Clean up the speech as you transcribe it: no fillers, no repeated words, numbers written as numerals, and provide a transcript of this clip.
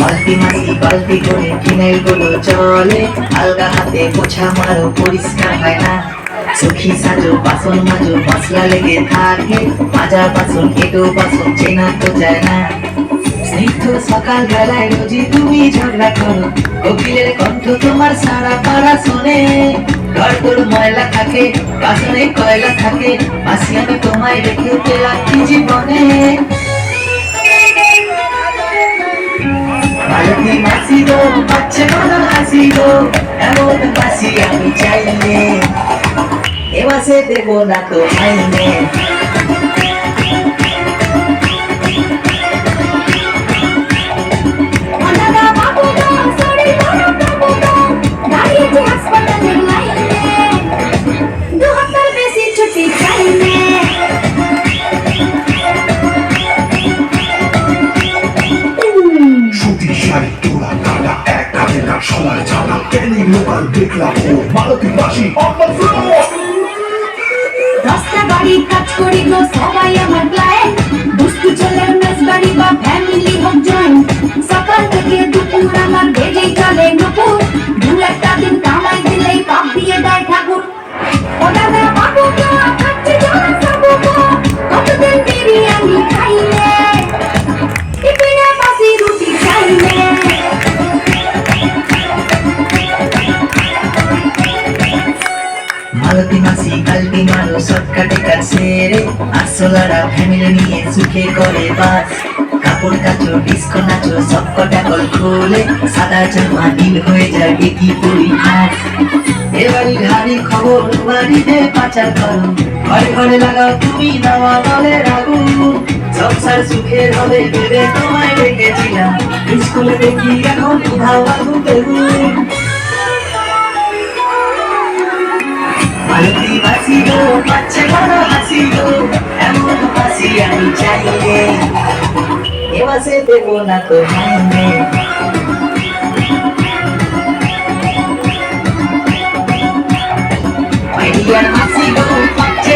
বালতি মাছি বালতি করে ফিনাইল গুলো চলে, আলগা হাতে পোছা মারো পরিষ্কার হয় না। সুখী সাজো বাসন মাজো মশলা লেগে থাকে, মাজা বাসন কেটো বাসন চেনা তো যায় না। স্নিগ্ধ সকাল বেলায় রোজি তুমি ঝগড়া করো, কোকিলের কণ্ঠ তোমার সারা পাড়া শোনে। ঘর তোর ময়লা থাকে, বাসনে কয়লা থাকে, মাসি আমি তোমায় রেখে পেলাম কি জীবনে। বালতি মাসি গো পাচ্ছে মন হাসি গো, এমন মাসি আমি চাইলে এ মাসে দেবো না তো মাইনে। সবাই জানা ট্রেনিং লোকাল দেখলাম ও মালতী মাসি অন দ্য ফ্লোর। রাস্তা বাড়ি কাজ করি গো সবাই আমার ক্লায়েন্ট, দুষ্টু ছেলের মেস বাড়ি বা ফ্যামিলি হোক জয়েন্ট। সকাল থেকে দুপুর আমার বেজেই চলে নুপুর, দু একটা দিন কামাই দিলেই পাপ দিয়ে দেয় ঠাকুর। ও দাদা বাবু গো খাচ্ছে জোড়া সাবু গো, কতদিন বিরিয়ানি খাইলে, টিফিনে বাসি রুটি খাইলে। মালতী মাসি কালটি মারো শর্টকাটে কাজ সেরে, আসলারা ফ্যামিলি নিয়ে সুখে করে বাস। কাপড় কাচো ডিস্কো নাচো সব কটা কল খোলে, সাদা জামা নীল হয়ে যায় একই পরিহাস। এবারই ঘাড়ি খবর বাড়িতে পাচার করো, ঘরে ঘরে লাগাও তুমি নাওয়া নলের আগুন। সংসার সুখের হবে ভেবে তোমায় রেখেছিলাম, স্কুলে দেখি এখন উধাও আগুন বেগুন। মালতী মাসি গো পাচ্ছে বড় হাসি গো, এমন হাসি আমি চাইলে এ মাসে দেবো না তো মাইনে। মাইডিয়ার মাসি গো পাচ্ছে